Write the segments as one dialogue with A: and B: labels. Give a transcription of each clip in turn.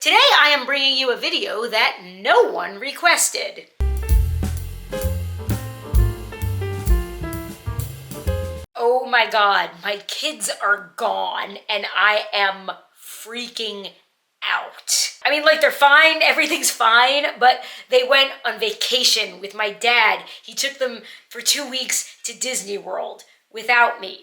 A: Today I am bringing you a video that no one requested. Oh my God, my kids are gone and I am freaking out. I mean, like, they're fine, everything's fine, but they went on vacation with my dad. He took them for 2 weeks to Disney World without me,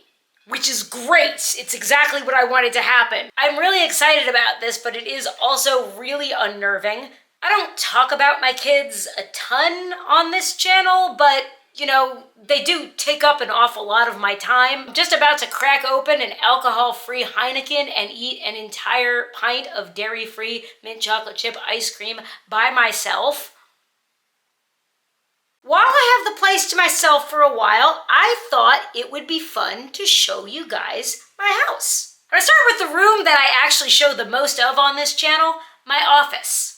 A: which is great. It's exactly what I wanted to happen. I'm really excited about this, but it is also really unnerving. I don't talk about my kids a ton on this channel, but you know, they do take up an awful lot of my time. I'm just about to crack open an alcohol-free Heineken and eat an entire pint of dairy-free mint chocolate chip ice cream by myself. While I have the place to myself for a while, I thought it would be fun to show you guys my house. I'm gonna start with the room that I actually show the most of on this channel, my office.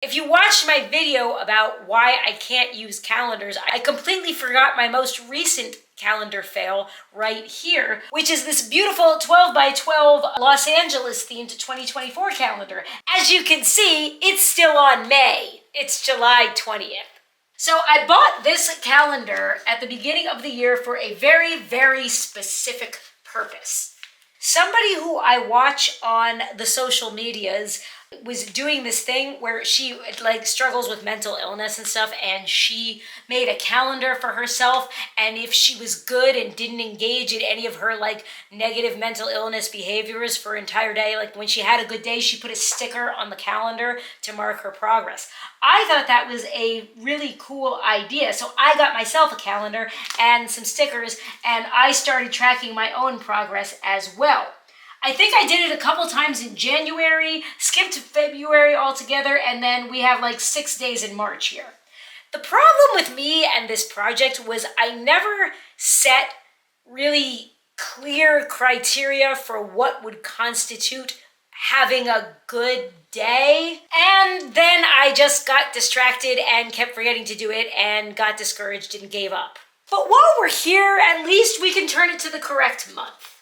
A: If you watched my video about why I can't use calendars, I completely forgot my most recent calendar fail right here, which is this beautiful 12 by 12 Los Angeles themed 2024 calendar. As you can see, it's still on May. It's July 20th. So I bought this calendar at the beginning of the year for a very, very specific purpose. Somebody who I watch on the social medias was doing this thing where she like struggles with mental illness and stuff, and she made a calendar for herself, and if she was good and didn't engage in any of her like negative mental illness behaviors for an entire day, like when she had a good day, she put a sticker on the calendar to mark her progress. I thought that was a really cool idea, so I got myself a calendar and some stickers, and I started tracking my own progress as well. I think I did it a couple times in January, skipped February altogether, and then we have like 6 days in March here. The problem with me and this project was I never set really clear criteria for what would constitute having a good day. And then I just got distracted and kept forgetting to do it and got discouraged and gave up. But while we're here, at least we can turn it to the correct month.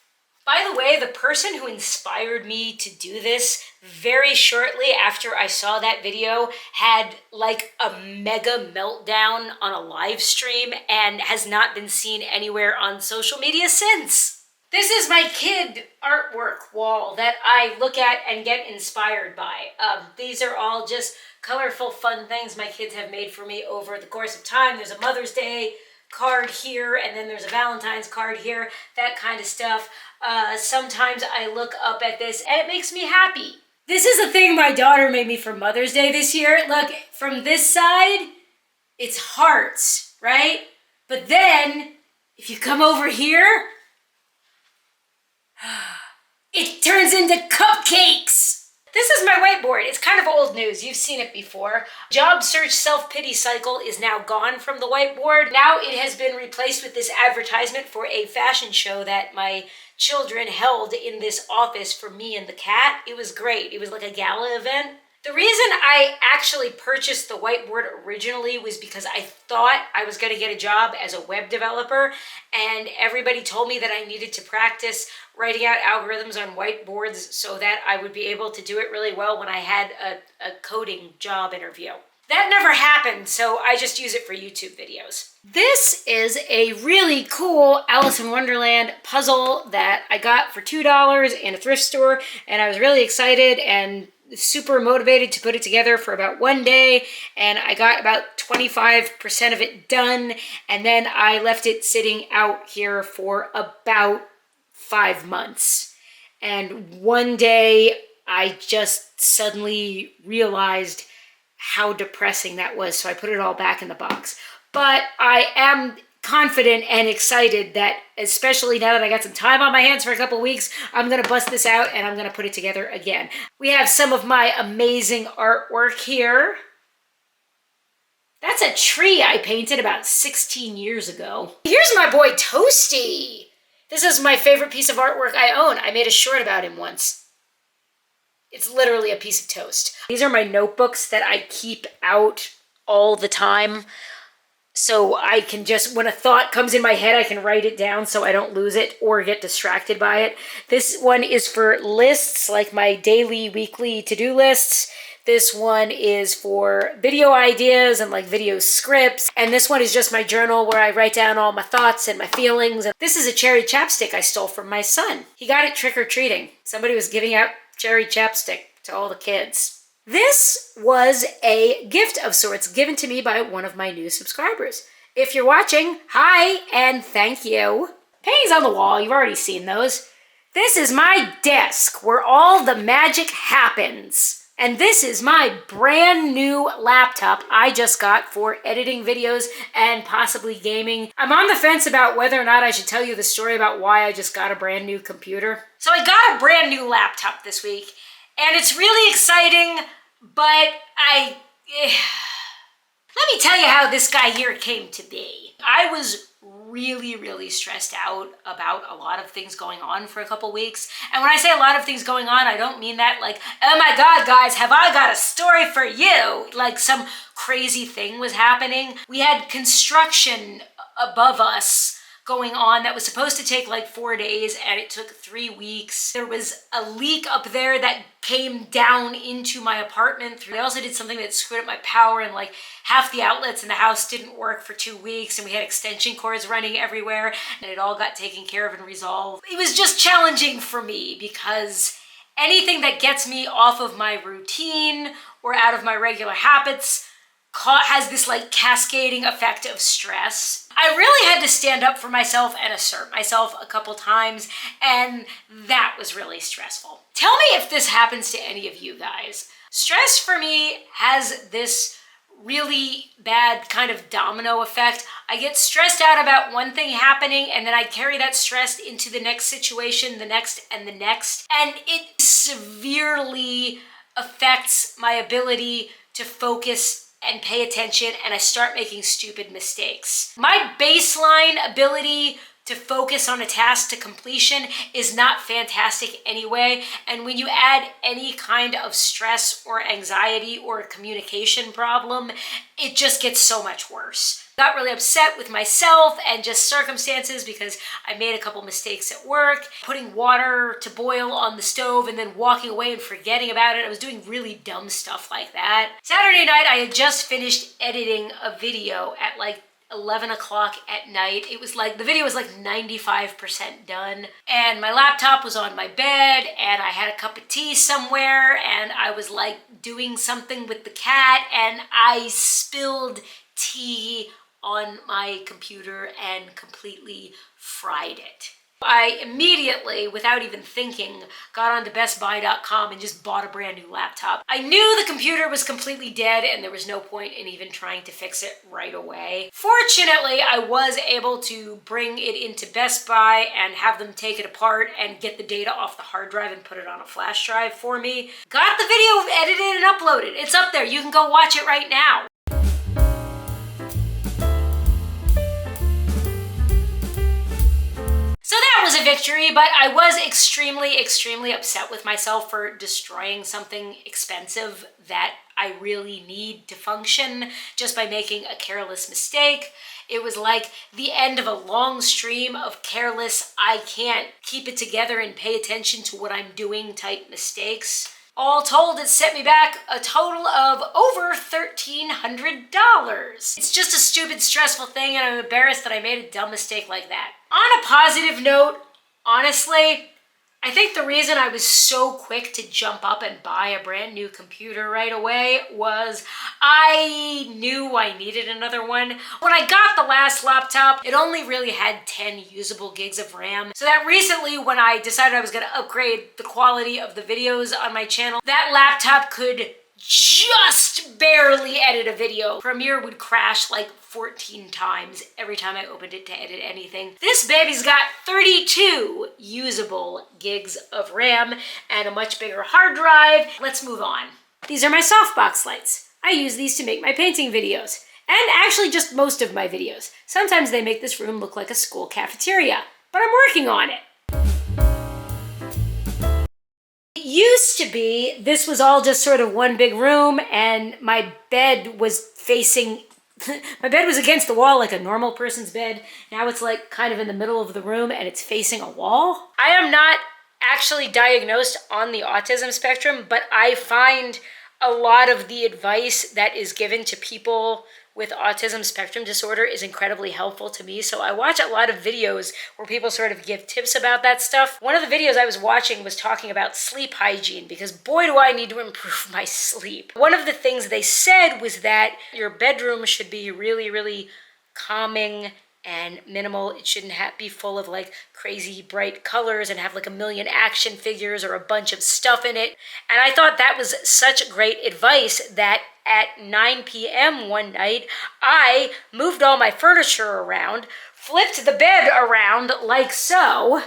A: By the way, the person who inspired me to do this very shortly after I saw that video had like a mega meltdown on a live stream and has not been seen anywhere on social media since. This is my kid artwork wall that I look at and get inspired by. These are all just colorful, fun things my kids have made for me over the course of time. There's a Mother's Day card here, and then there's a Valentine's card here, that kind of stuff. Sometimes I look up at this and it makes me happy. This is a thing my daughter made me for Mother's Day this year. Look, from this side, it's hearts, right? But then, if you come over here, it turns into cupcakes. This is my whiteboard. It's kind of old news. You've seen it before. Job search self-pity cycle is now gone from the whiteboard. Now it has been replaced with this advertisement for a fashion show that my children held in this office for me and the cat. It was great. It was like a gala event. The reason I actually purchased the whiteboard originally was because I thought I was going to get a job as a web developer, and everybody told me that I needed to practice writing out algorithms on whiteboards so that I would be able to do it really well when I had a coding job interview. That never happened, so I just use it for YouTube videos. This is a really cool Alice in Wonderland puzzle that I got for $2 in a thrift store, and I was really excited and super motivated to put it together for about 1 day, and I got about 25% of it done, and then I left it sitting out here for about 5 months. And one day I just suddenly realized how depressing that was, so I put it all back in the box. But I am confident and excited that, especially now that I got some time on my hands for a couple weeks, I'm gonna bust this out and I'm gonna put it together again. We have some of my amazing artwork here. That's a tree I painted about 16 years ago. Here's my boy Toasty. This is my favorite piece of artwork I own. I made a short about him once. It's literally a piece of toast. These are my notebooks that I keep out all the time. so I can just, when a thought comes in my head, I can write it down so I don't lose it or get distracted by it. This one is for lists, like my daily, weekly to-do lists. This one is for video ideas and like video scripts. And this one is just my journal where I write down all my thoughts and my feelings. And this is a cherry chapstick I stole from my son. He got it trick-or-treating. Somebody was giving out cherry chapstick to all the kids. This was a gift of sorts given to me by one of my new subscribers. If you're watching, hi and thank you. Paintings on the wall, you've already seen those. This is my desk where all the magic happens. And this is my brand new laptop I just got for editing videos and possibly gaming. I'm on the fence about whether or not I should tell you the story about why I just got a brand new computer. So I got a brand new laptop this week, and it's really exciting, but let me tell you how this guy here came to be. I was really stressed out about a lot of things going on for a couple weeks. And when I say a lot of things going on, I don't mean that like, oh my God, guys, have I got a story for you? Like some crazy thing was happening. We had construction above us going on that was supposed to take like 4 days, and it took 3 weeks. There was a leak up there that came down into my apartment. They also did something that screwed up my power, and like half the outlets in the house didn't work for 2 weeks, and we had extension cords running everywhere, and it all got taken care of and resolved. It was just challenging for me because anything that gets me off of my routine or out of my regular habits has this like cascading effect of stress. I really had to stand up for myself and assert myself a couple times, and that was really stressful. Tell me if this happens to any of you guys. Stress for me has this really bad kind of domino effect. I get stressed out about one thing happening, and then I carry that stress into the next situation, the next, and the next, and it severely affects my ability to focus and pay attention, and I start making stupid mistakes. My baseline ability to focus on a task to completion is not fantastic anyway, and when you add any kind of stress or anxiety or a communication problem, it just gets so much worse. Got really upset with myself and just circumstances because I made a couple mistakes at work, putting water to boil on the stove and then walking away and forgetting about it. I was doing really dumb stuff like that. Saturday night, I had just finished editing a video at like 11 o'clock at night. It was like, the video was like 95% done, and my laptop was on my bed, and I had a cup of tea somewhere, and I was like doing something with the cat, and I spilled tea on my computer and completely fried it. I immediately, without even thinking, got onto bestbuy.com and just bought a brand new laptop. I knew the computer was completely dead and there was no point in even trying to fix it right away. Fortunately, I was able to bring it into Best Buy and have them take it apart and get the data off the hard drive and put it on a flash drive for me. Got the video edited and uploaded. It's up there. You can go watch it right now. So that was a victory, but I was extremely upset with myself for destroying something expensive that I really need to function just by making a careless mistake. It was like the end of a long stream of careless, I can't keep it together and pay attention to what I'm doing type mistakes. All told, it set me back a total of over $1,300. It's just a stupid, stressful thing, and I'm embarrassed that I made a dumb mistake like that. On a positive note, honestly, I think the reason I was so quick to jump up and buy a brand new computer right away was I knew I needed another one. When I got the last laptop, it only really had 10 usable gigs of RAM. So that recently, when I decided I was going to upgrade the quality of the videos on my channel, that laptop could just barely edit a video. Premiere would crash like 14 times every time I opened it to edit anything. This baby's got 32 usable gigs of RAM and a much bigger hard drive. Let's move on. These are my softbox lights. I use these to make my painting videos, and actually just most of my videos. Sometimes they make this room look like a school cafeteria, but I'm working on it. It used to be this was all just sort of one big room, and my bed was facing My bed was against the wall like a normal person's bed. Now it's like kind of in the middle of the room and it's facing a wall. I am not actually diagnosed on the autism spectrum, but I find a lot of the advice that is given to people with autism spectrum disorder is incredibly helpful to me. So I watch a lot of videos where people sort of give tips about that stuff. One of the videos I was watching was talking about sleep hygiene, because boy, do I need to improve my sleep. One of the things they said was that your bedroom should be really, really calming and minimal. It shouldn't be full of like crazy bright colors and have like a million action figures or a bunch of stuff in it. And I thought that was such great advice that at 9 p.m. one night, I moved all my furniture around, flipped the bed around like so,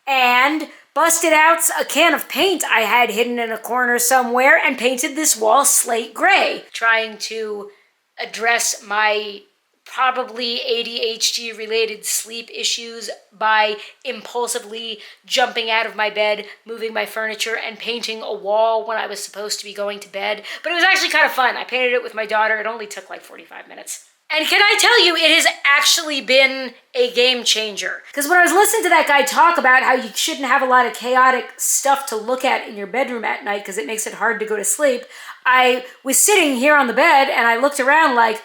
A: and busted out a can of paint I had hidden in a corner somewhere and painted this wall slate gray, trying to address my probably ADHD related sleep issues by impulsively jumping out of my bed, moving my furniture, and painting a wall when I was supposed to be going to bed. But it was actually kind of fun. I painted it with my daughter. It only took like 45 minutes. And can I tell you, it has actually been a game changer. Because when I was listening to that guy talk about how you shouldn't have a lot of chaotic stuff to look at in your bedroom at night because it makes it hard to go to sleep, I was sitting here on the bed and I looked around like,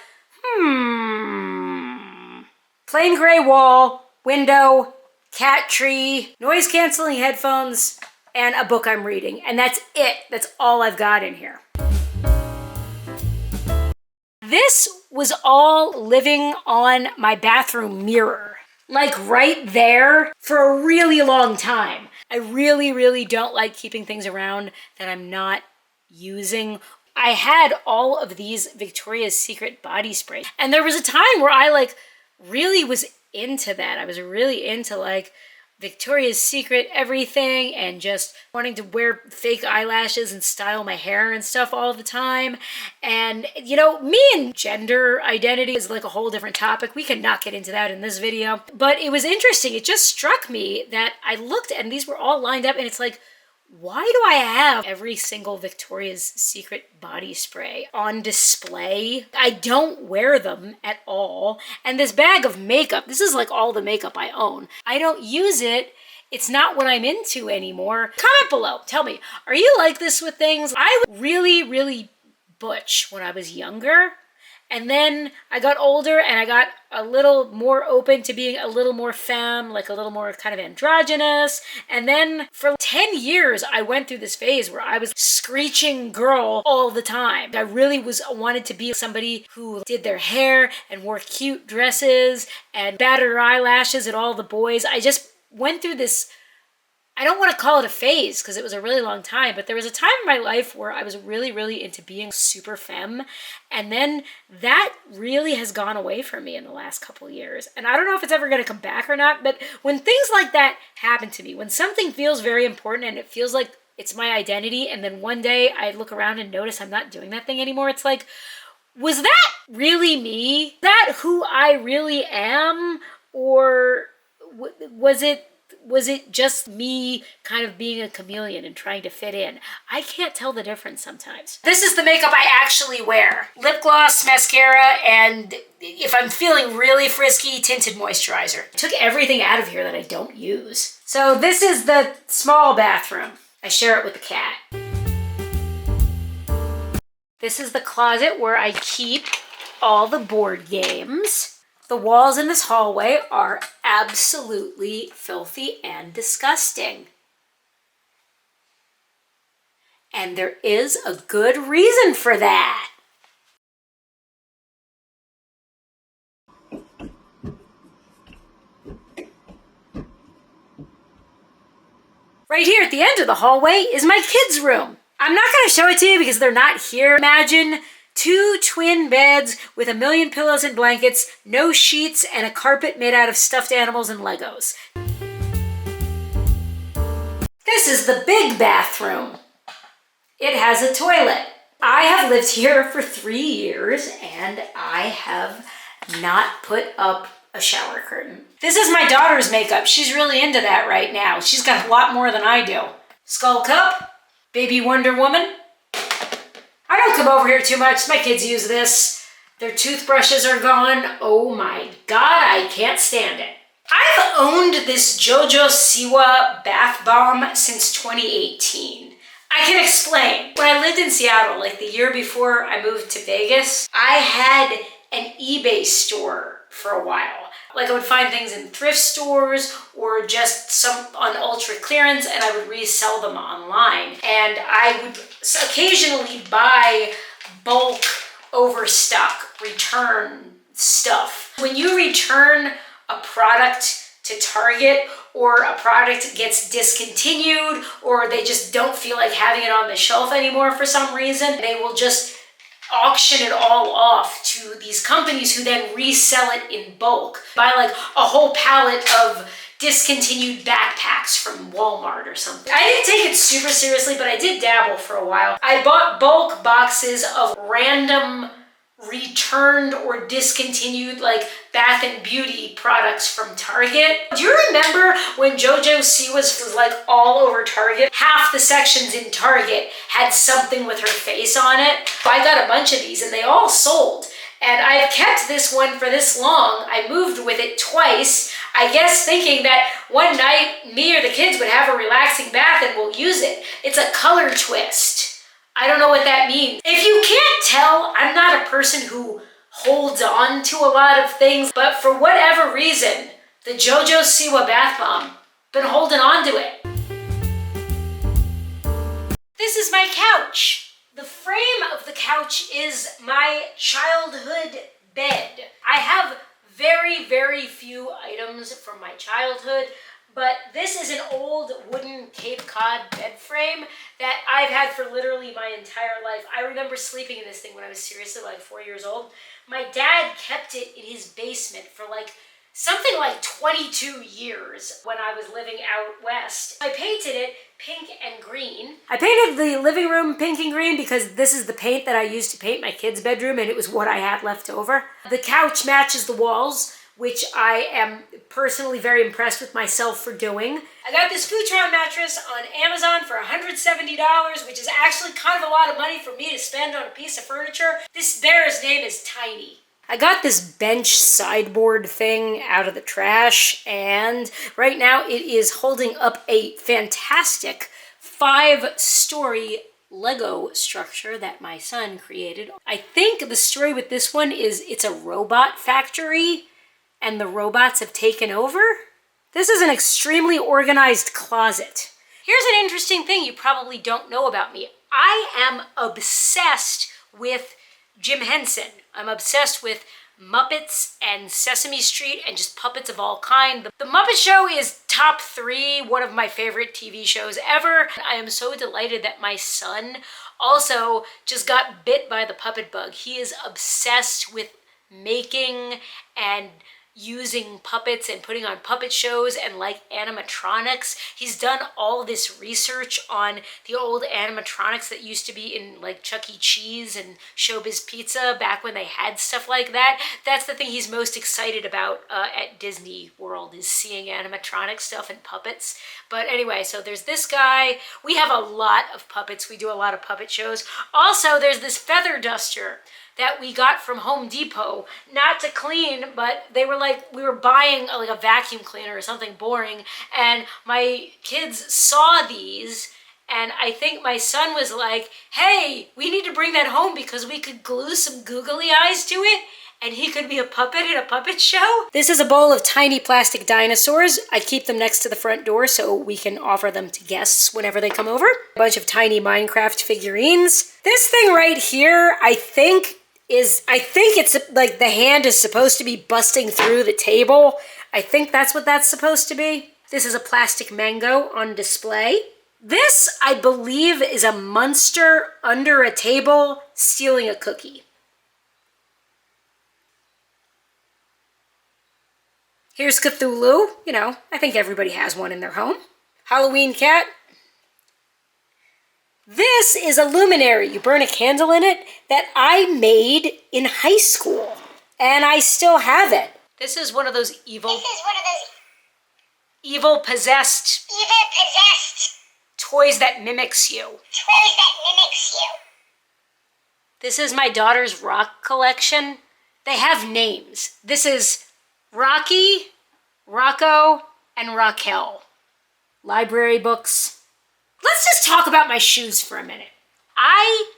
A: plain gray wall, window, cat tree, noise canceling headphones, and a book I'm reading. And that's it. That's all I've got in here. This was all living on my bathroom mirror, like right there for a really long time. I really, really don't like keeping things around that I'm not using. I had all of these Victoria's Secret body sprays, and there was a time where I like really was into that. I was really into like Victoria's Secret everything and just wanting to wear fake eyelashes and style my hair and stuff all the time. And you know, me and gender identity is like a whole different topic. We cannot get into that in this video, but it was interesting. It just struck me that I looked and these were all lined up and it's like, why do I have every single Victoria's Secret body spray on display? I don't wear them at all. And this bag of makeup, this is like all the makeup I own. I don't use it. It's not what I'm into anymore. Comment below. Tell me, are you like this with things? I was really, really butch when I was younger. And then I got older and I got a little more open to being a little more femme, like a little more kind of androgynous. And then for 10 years, I went through this phase where I was screeching girl all the time. I really wanted to be somebody who did their hair and wore cute dresses and batted her eyelashes at all the boys. I just went through this, I don't want to call it a phase because it was a really long time, but there was a time in my life where I was really, really into being super femme. And then that really has gone away from me in the last couple years. And I don't know if it's ever going to come back or not, but when things like that happen to me, when something feels very important and it feels like it's my identity, and then one day I look around and notice I'm not doing that thing anymore, it's like, was that really me? Is that who I really am? Or was it just me kind of being a chameleon and trying to fit in? I can't tell the difference sometimes. This is the makeup I actually wear. Lip gloss, mascara, and if I'm feeling really frisky, tinted moisturizer. I took everything out of here that I don't use. So this is the small bathroom. I share it with the cat. This is the closet where I keep all the board games. The walls in this hallway are absolutely filthy and disgusting. And there is a good reason for that. Right here at the end of the hallway is my kids' room. I'm not going to show it to you because they're not here. Imagine 2 twin beds with a million pillows and blankets, no sheets, and a carpet made out of stuffed animals and Legos. This is the big bathroom. It has a toilet. I have lived here for 3 years and I have not put up a shower curtain. This is my daughter's makeup. She's really into that right now. She's got a lot more than I do. Skull Cup, Baby Wonder Woman. I don't come over here too much. My kids use this. Their toothbrushes are gone. Oh my God, I can't stand it. I've owned this JoJo Siwa bath bomb since 2018. I can explain. When I lived in Seattle, like the year before I moved to Vegas, I had an eBay store for a while. Like I would find things in thrift stores or just some on ultra clearance, and I would resell them online. And I would occasionally buy bulk overstock return stuff. When you return a product to Target, or a product gets discontinued, or they just don't feel like having it on the shelf anymore for some reason, they will just auction it all off to these companies who then resell it in bulk. Buy like a whole pallet of discontinued backpacks from Walmart or something. I didn't take it super seriously, but I did dabble for a while. I bought bulk boxes of random returned or discontinued like bath and beauty products from Target. Do you remember when JoJo Siwa was like all over Target? Half the sections in Target had something with her face on it. I got a bunch of these and they all sold. And I've kept this one for this long. I moved with it twice, I guess thinking that one night me or the kids would have a relaxing bath and we'll use it. It's a color twist. I don't know what that means. If you can't tell, I'm not a person who holds on to a lot of things, but for whatever reason, the JoJo Siwa bath bomb, been holding on to it. This is my couch. The frame of the couch is my childhood bed. I have very, very few items from my childhood, but this is an old wooden Cape Cod bed frame that I've had for literally my entire life. I remember sleeping in this thing when I was seriously like 4 years old. My dad kept it in his basement for like something like 22 years when I was living out west. I painted it pink and green. I painted the living room pink and green because this is the paint that I used to paint my kids' bedroom and it was what I had left over. The couch matches the walls, which I am personally very impressed with myself for doing. I got this futon mattress on Amazon for $170, which is actually kind of a lot of money for me to spend on a piece of furniture. This bear's name is Tiny. I got this bench sideboard thing out of the trash, and right now it is holding up a fantastic 5-story Lego structure that my son created. I think the story with this one is it's a robot factory and the robots have taken over. This is an extremely organized closet. Here's an interesting thing you probably don't know about me. I am obsessed with Jim Henson. I'm obsessed with Muppets and Sesame Street and just puppets of all kind. The Muppet Show is top 3, one of my favorite TV shows ever. I am so delighted that my son also just got bit by the puppet bug. He is obsessed with making and using puppets and putting on puppet shows and like animatronics. He's done all this research on the old animatronics that used to be in like Chuck E. Cheese and Showbiz Pizza back when they had stuff like that. That's the thing he's most excited about at Disney World, is seeing animatronic stuff and puppets. But anyway, so there's this guy. We have a lot of puppets. We do a lot of puppet shows. Also, there's this feather duster that we got from Home Depot, not to clean, but they were like, we were buying like a vacuum cleaner or something boring, and my kids saw these, and I think my son was like, hey, we need to bring that home because we could glue some googly eyes to it, and he could be a puppet in a puppet show. This is a bowl of tiny plastic dinosaurs. I keep them next to the front door so we can offer them to guests whenever they come over. A bunch of tiny Minecraft figurines. This thing right here, I think it's like the hand is supposed to be busting through the table. I think that's what that's supposed to be. This is a plastic mango on display. This, I believe, is a monster under a table stealing a cookie. Here's Cthulhu. You know, I think everybody has one in their home. Halloween cat. This is a luminary. You burn a candle in it that I made in high school, and I still have it. This is one of those evil possessed toys that mimics you. This is my daughter's rock collection. They have names. This is Rocky, Rocco, and Raquel. Library books. Let's just talk about my shoes for a minute. I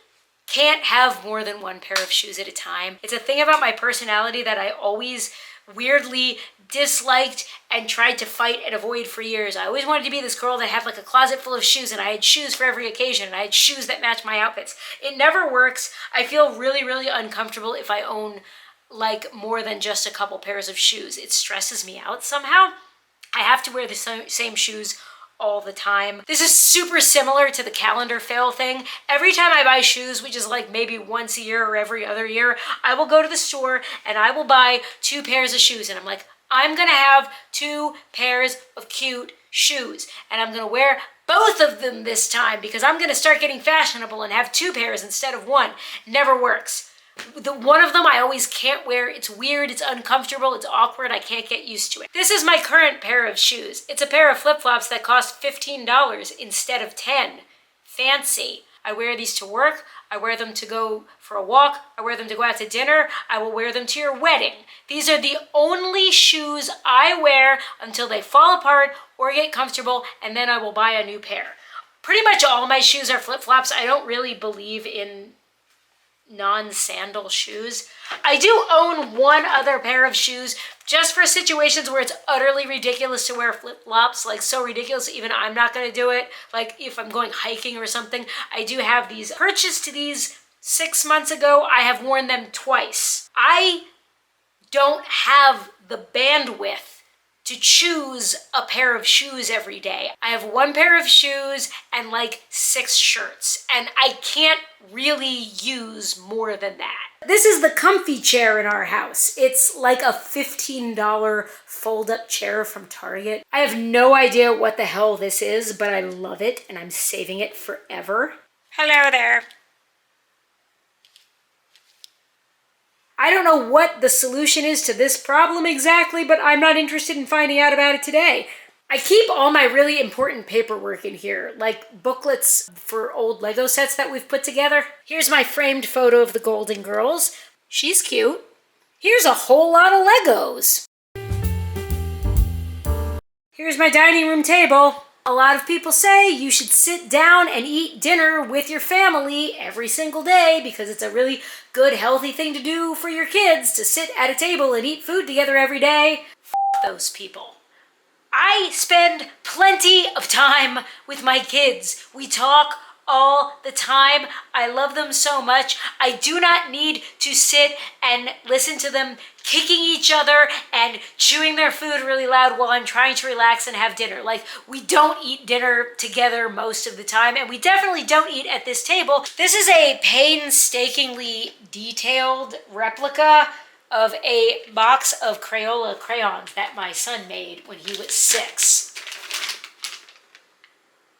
A: can't have more than one pair of shoes at a time. It's a thing about my personality that I always weirdly disliked and tried to fight and avoid for years. I always wanted to be this girl that had like a closet full of shoes, and I had shoes for every occasion, and I had shoes that matched my outfits. It never works. I feel really, really uncomfortable if I own like more than just a couple pairs of shoes. It stresses me out somehow. I have to wear the same shoes all the time. This is super similar to the calendar fail thing. Every time I buy shoes, which is like maybe once a year or every other year, I will go to the store and I will buy 2 pairs of shoes. And I'm like, I'm gonna have 2 pairs of cute shoes. And I'm gonna wear both of them this time because I'm gonna start getting fashionable and have 2 pairs instead of 1. Never works. The one of them I always can't wear. It's weird, it's uncomfortable, it's awkward, I can't get used to it. This is my current pair of shoes. It's a pair of flip-flops that cost $15 instead of $10. Fancy. I wear these to work, I wear them to go for a walk, I wear them to go out to dinner, I will wear them to your wedding. These are the only shoes I wear until they fall apart or get comfortable, and then I will buy a new pair. Pretty much all my shoes are flip-flops. I don't really believe in non-sandal shoes. I do own one other pair of shoes just for situations where it's utterly ridiculous to wear flip-flops, like so ridiculous even I'm not going to do it. Like if I'm going hiking or something, I do have these. Purchased these 6 months ago. I have worn them twice. I don't have the bandwidth to choose a pair of shoes every day. I have 1 pair of shoes and like 6 shirts, and I can't really use more than that. This is the comfy chair in our house. It's like a $15 fold-up chair from Target. I have no idea what the hell this is, but I love it and I'm saving it forever. Hello there. I don't know what the solution is to this problem exactly, but I'm not interested in finding out about it today. I keep all my really important paperwork in here, like booklets for old Lego sets that we've put together. Here's my framed photo of the Golden Girls. She's cute. Here's a whole lot of Legos. Here's my dining room table. A lot of people say you should sit down and eat dinner with your family every single day because it's a really good, healthy thing to do for your kids, to sit at a table and eat food together every day. F those people. I spend plenty of time with my kids. We talk all the time. I love them so much. I do not need to sit and listen to them kicking each other and chewing their food really loud while I'm trying to relax and have dinner. Like, we don't eat dinner together most of the time, and we definitely don't eat at this table. This is a painstakingly detailed replica of a box of Crayola crayons that my son made when he was 6.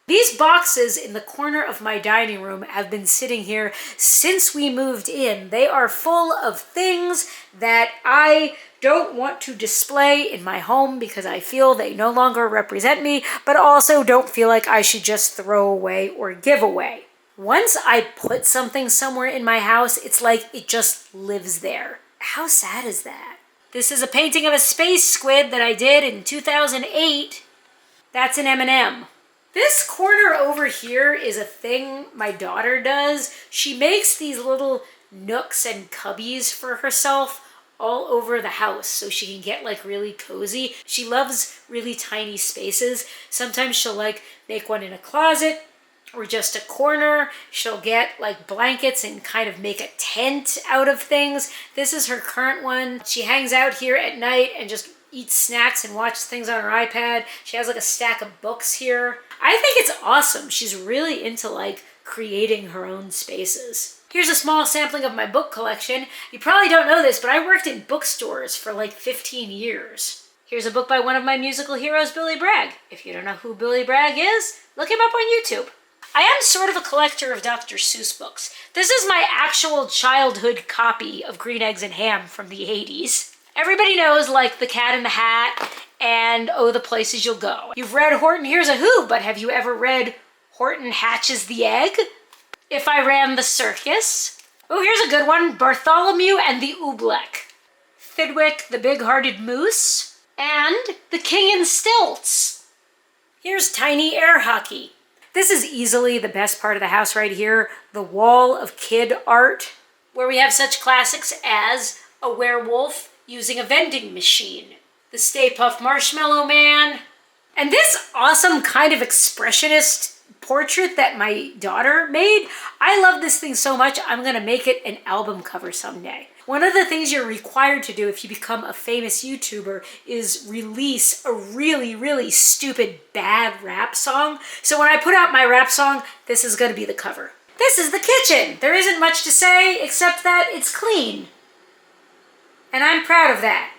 A: These boxes in the corner of my dining room have been sitting here since we moved in. They are full of things that I don't want to display in my home because I feel they no longer represent me, but also don't feel like I should just throw away or give away. Once I put something somewhere in my house, it's like it just lives there. How sad is that? This is a painting of a space squid that I did in 2008. That's an M&M. This corner over here is a thing my daughter does. She makes these little nooks and cubbies for herself all over the house so she can get like really cozy. She loves really tiny spaces. Sometimes she'll like make one in a closet or just a corner. She'll get like blankets and kind of make a tent out of things. This is her current one. She hangs out here at night and just eats snacks and watches things on her iPad. She has like a stack of books here. I think it's awesome. She's really into like creating her own spaces. Here's a small sampling of my book collection. You probably don't know this, but I worked in bookstores for like 15 years. Here's a book by one of my musical heroes, Billy Bragg. If you don't know who Billy Bragg is, look him up on YouTube. I am sort of a collector of Dr. Seuss books. This is my actual childhood copy of Green Eggs and Ham from the 80s. Everybody knows like The Cat in the Hat and Oh, the Places You'll Go. You've read Horton Hears a Who, but have you ever read Horton Hatches the Egg? If I Ran the Circus? Oh, here's a good one. Bartholomew and the Oobleck. Fidwick, the big-hearted moose. And the King in Stilts. Here's tiny air hockey. This is easily the best part of the house right here. The wall of kid art, where we have such classics as a werewolf using a vending machine, the Stay Puft Marshmallow Man, and this awesome kind of expressionist portrait that my daughter made. I love this thing so much, I'm gonna make it an album cover someday. One of the things you're required to do if you become a famous YouTuber is release a really, really stupid, bad rap song. So when I put out my rap song, this is gonna be the cover. This is the kitchen. There isn't much to say except that it's clean. And I'm proud of that,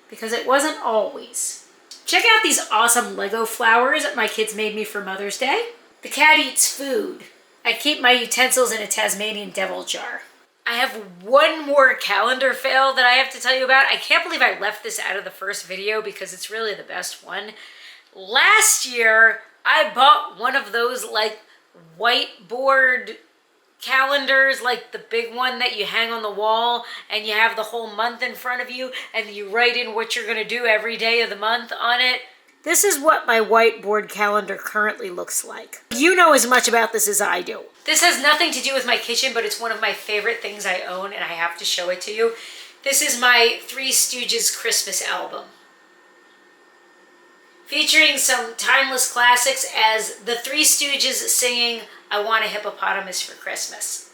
A: because it wasn't always. Check out these awesome Lego flowers that my kids made me for Mother's Day. The cat eats food. I keep my utensils in a Tasmanian devil jar. I have one more calendar fail that I have to tell you about. I can't believe I left this out of the first video because it's really the best one. Last year, I bought one of those like whiteboard calendars, like the big one that you hang on the wall and you have the whole month in front of you and you write in what you're gonna do every day of the month on it. This is what my whiteboard calendar currently looks like. You know as much about this as I do. This has nothing to do with my kitchen, but it's one of my favorite things I own and I have to show it to you. This is my Three Stooges Christmas album, featuring some timeless classics as the Three Stooges singing "I Want a Hippopotamus for Christmas."